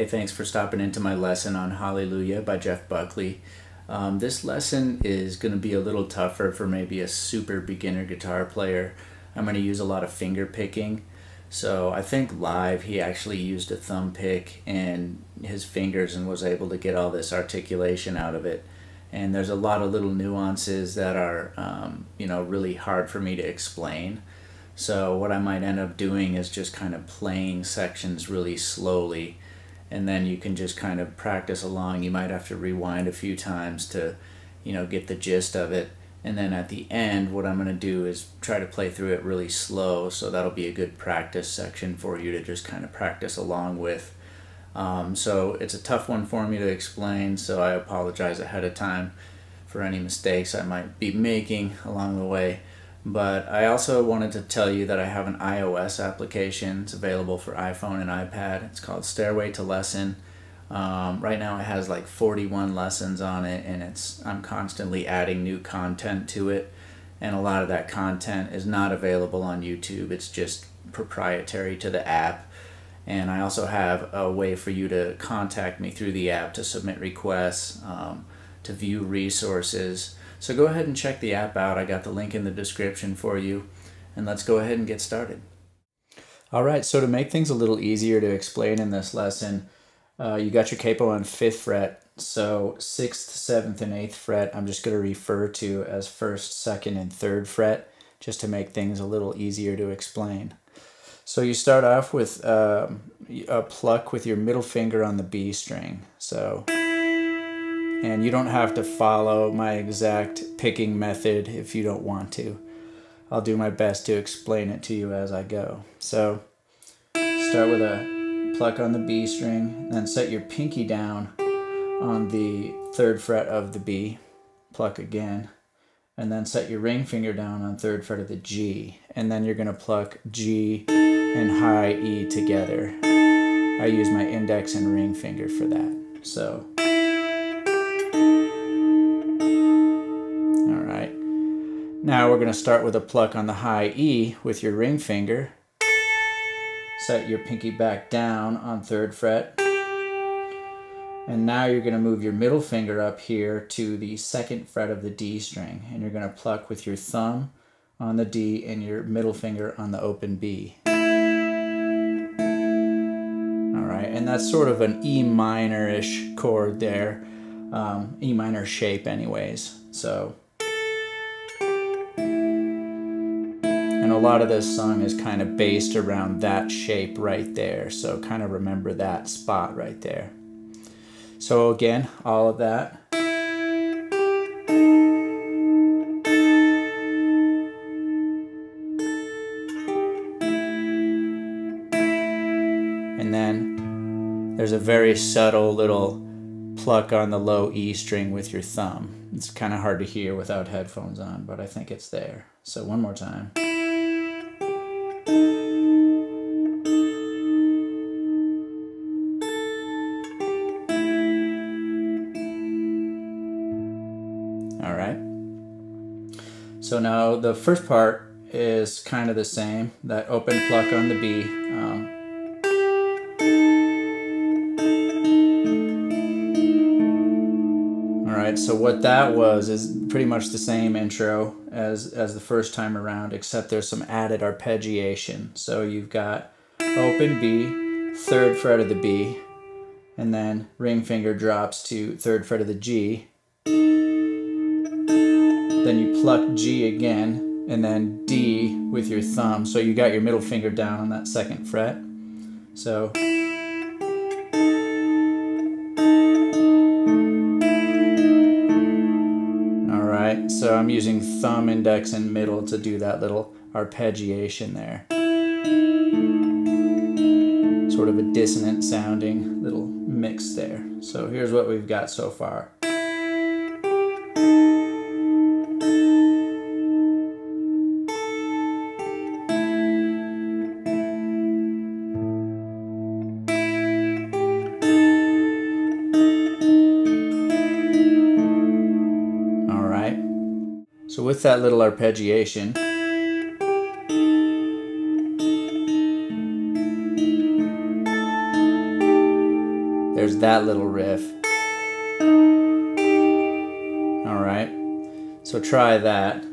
Hey, thanks for stopping into my lesson on Hallelujah by Jeff Buckley. This lesson is going to be a little tougher for maybe a super beginner guitar player. I'm going to use a lot of finger picking. So I think live he actually used a thumb pick and his fingers and was able to get all this articulation out of it. And there's a lot of little nuances that are really hard for me to explain. So what I might end up doing is just kind of playing sections really slowly, and then you can just kind of practice along. You might have to rewind a few times to get the gist of it. And then at the end, what I'm going to do is try to play through it really slow, so that'll be a good practice section for you to just kind of practice along with. So it's a tough one for me to explain, so I apologize ahead of time for any mistakes I might be making along the way. But I also wanted to tell you that I have an iOS application. It's available for iPhone and iPad. It's called Stairway to Lesson. Right now it has like 41 lessons on it, and I'm constantly adding new content to it, and a lot of that content is not available on YouTube. It's just proprietary to the app. And I also have a way for you to contact me through the app to submit requests, to view resources. So go ahead and check the app out. I got the link in the description for you, and let's go ahead and get started. Alright, so to make things a little easier to explain in this lesson, you got your capo on 5th fret, so 6th, 7th, and 8th fret I'm just going to refer to as 1st, 2nd, and 3rd fret, just to make things a little easier to explain. So you start off with a pluck with your middle finger on the B string. And you don't have to follow my exact picking method if you don't want to. I'll do my best to explain it to you as I go. So start with a pluck on the B string, then set your pinky down on the 3rd fret of the B, pluck again, and then set your ring finger down on 3rd fret of the G, and then you're going to pluck G and high E together. I use my index and ring finger for that. So, alright. Now we're going to start with a pluck on the high E with your ring finger. Set your pinky back down on 3rd fret. And now you're going to move your middle finger up here to the 2nd fret of the D string. And you're going to pluck with your thumb on the D and your middle finger on the open B. Alright, and that's sort of an E minor-ish chord there. E minor shape anyways. So, and a lot of this song is kind of based around that shape right there. So kind of remember that spot right there. So again, all of that. And then there's a very subtle little pluck on the low E string with your thumb. It's kind of hard to hear without headphones on, but I think it's there. So one more time. Alright. So now the first part is kind of the same. That open pluck on the B. right, so what that was is pretty much the same intro as the first time around, except there's some added arpeggiation. So you've got open B, third fret of the B, and then ring finger drops to third fret of the G. Then you pluck G again, and then D with your thumb. So you got your middle finger down on that second fret. So alright, so I'm using thumb, index, and middle to do that little arpeggiation there. Sort of a dissonant sounding little mix there. So here's what we've got so far. Alright, so with that little arpeggiation, there's that little riff. Alright, so try that.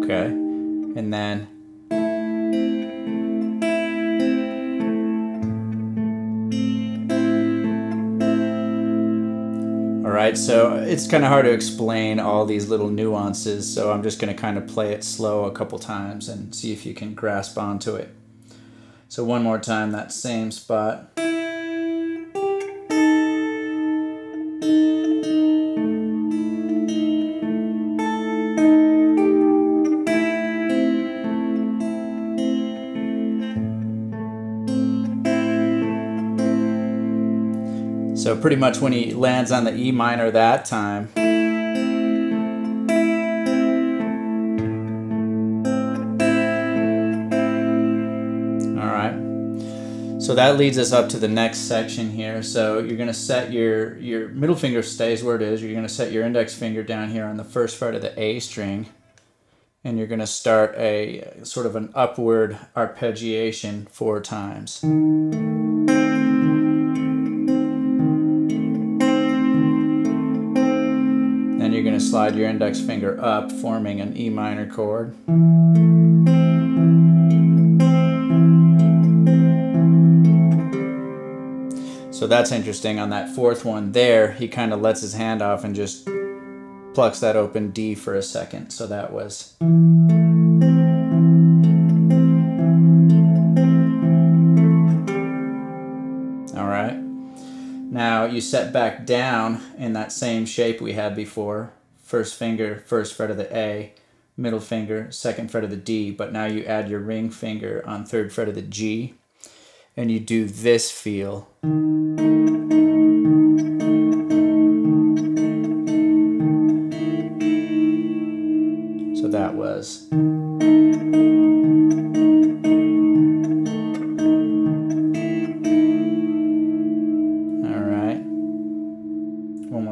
Okay, and then alright, so it's kind of hard to explain all these little nuances, so I'm just going to kind of play it slow a couple times and see if you can grasp onto it. So one more time, that same spot. So pretty much when he lands on the E minor that time, alright, so that leads us up to the next section here. So you're going to set your middle finger stays where it is. You're going to set your index finger down here on the first fret of the A string, and you're going to start a sort of an upward arpeggiation 4 times. Then you're going to slide your index finger up, forming an E minor chord. So that's interesting. On that 4th one there, he kind of lets his hand off and just plucks that open D for a second. So that was... Alright. Now you set back down in that same shape we had before. First finger, first fret of the A, middle finger, second fret of the D, but now you add your ring finger on third fret of the G, and you do this feel. So that was...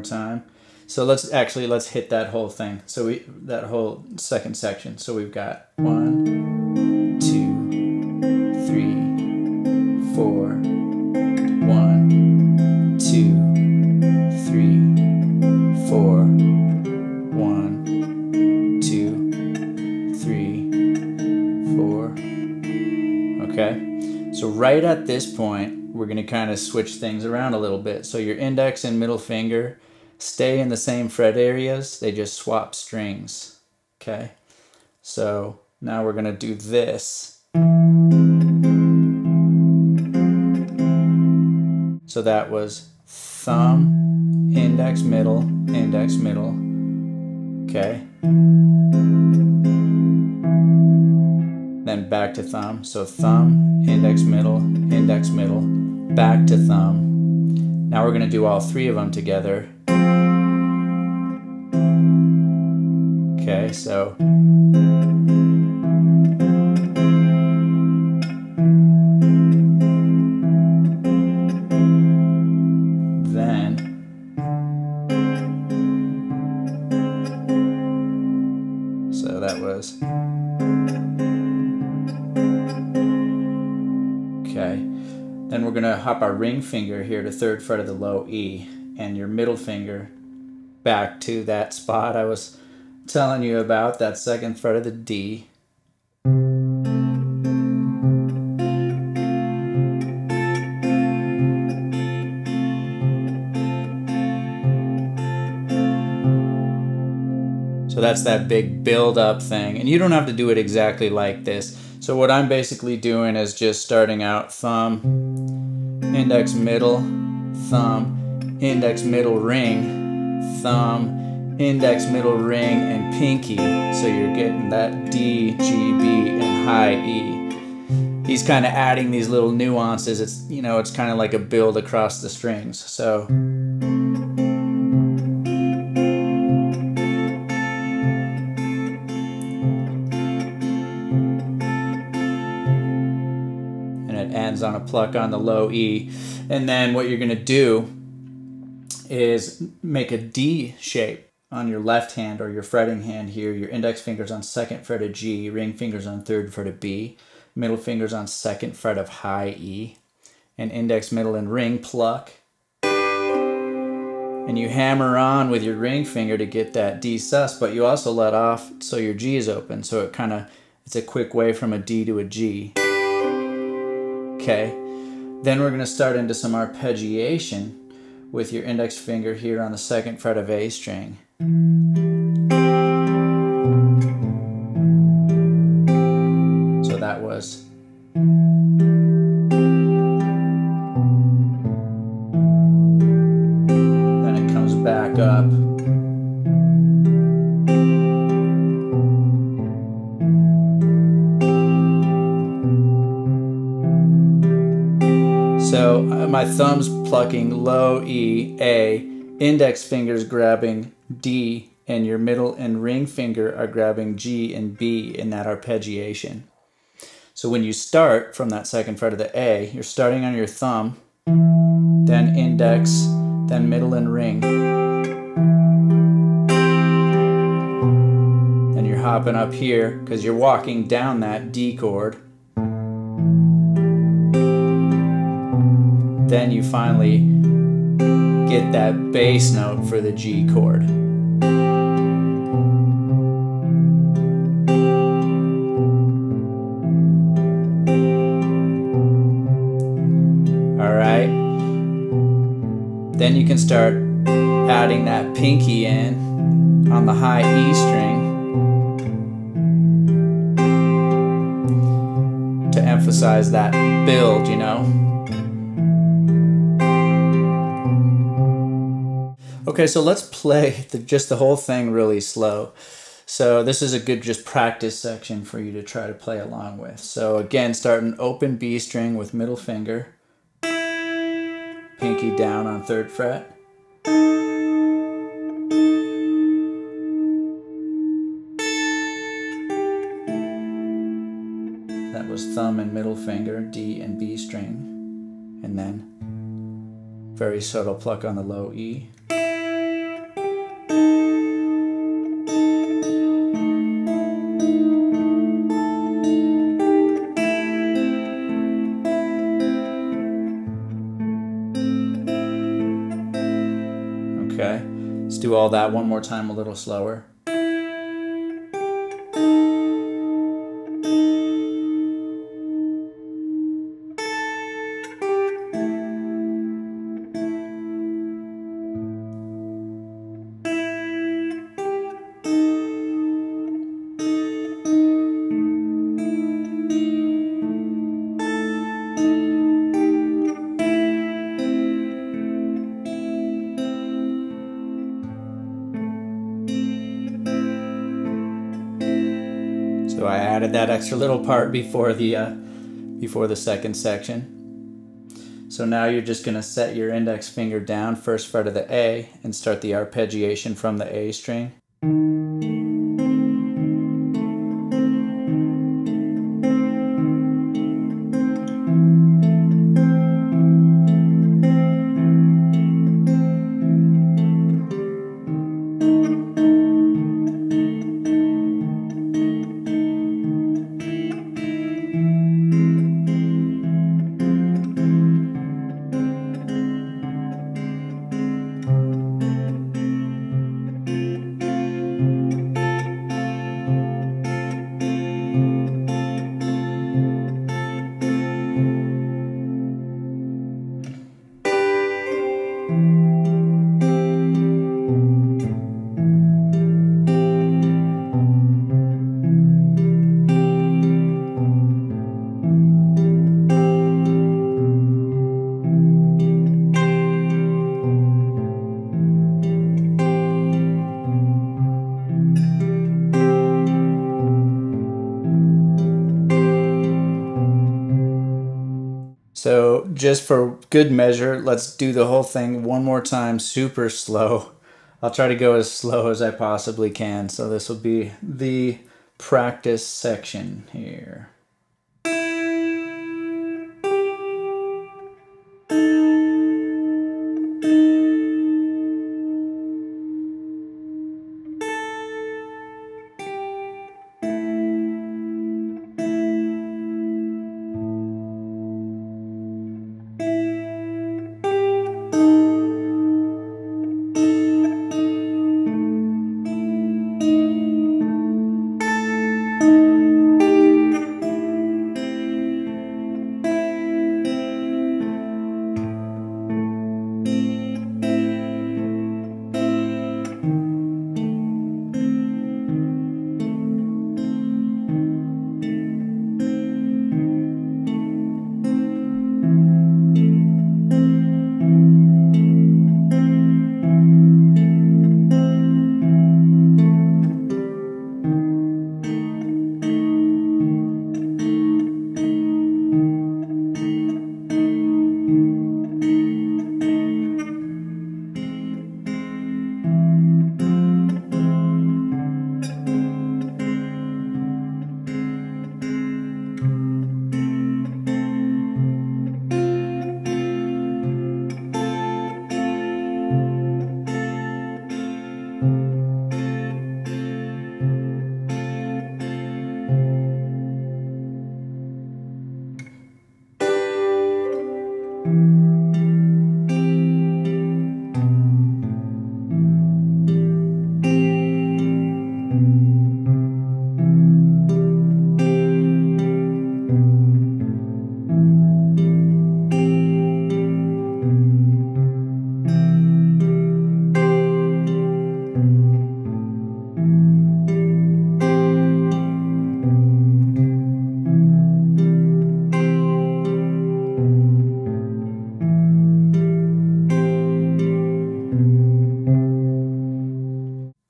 time. So let's hit that whole thing. So that whole second section. So we've got 1, 2, 3, 4, 1, 2, 3, 4, 1, 2, 3, 4. Okay. So right at this point, we're going to kind of switch things around a little bit. So your index and middle finger stay in the same fret areas, they just swap strings. Okay, so now we're going to do this. So that was thumb, index, middle, okay. Then back to thumb, so thumb, index, middle, back to thumb. Now we're going to do all 3 of them together. Okay, so then so that was hop our ring finger here to 3rd fret of the low E, and your middle finger back to that spot I was telling you about, that 2nd fret of the D. So that's that big build-up thing. And you don't have to do it exactly like this. So what I'm basically doing is just starting out thumb, index, middle, thumb, index, middle, ring, thumb, index, middle, ring, and pinky. So you're getting that D, G, B, and high E. He's kind of adding these little nuances. It's, you know, it's kind of like a build across the strings. So ends on a pluck on the low E. And then what you're going to do is make a D shape on your left hand or your fretting hand here. Your index finger's on 2nd fret of G, ring finger's on 3rd fret of B, middle finger's on 2nd fret of high E, and index, middle, and ring pluck. And you hammer on with your ring finger to get that D sus, but you also let off so your G is open. So it's a quick way from a D to a G. Okay, then we're going to start into some arpeggiation with your index finger here on the 2nd fret of A string. So that was then it comes back up. So my thumb's plucking low E, A, index finger's grabbing D, and your middle and ring finger are grabbing G and B in that arpeggiation. So when you start from that 2nd fret of the A, you're starting on your thumb, then index, then middle and ring. Then you're hopping up here because you're walking down that D chord. Then you finally get that bass note for the G chord. All right. Then you can start adding that pinky in on the high E string to emphasize that build, you know. Okay, so let's play just the whole thing really slow. So this is a good just practice section for you to try to play along with. So again, start an open B string with middle finger, pinky down on 3rd fret. That was thumb and middle finger, D and B string. And then very subtle pluck on the low E. Okay, let's do all that one more time a little slower. So I added that extra little part before the second section. So now you're just going to set your index finger down, 1st fret of the A, and start the arpeggiation from the A string. just for good measure, let's do the whole thing one more time, super slow. I'll try to go as slow as I possibly can. So this will be the practice section here.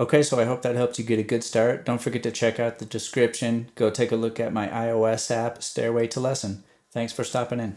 Okay, so I hope that helped you get a good start. Don't forget to check out the description. Go take a look at my iOS app, Stairway to Lesson. Thanks for stopping in.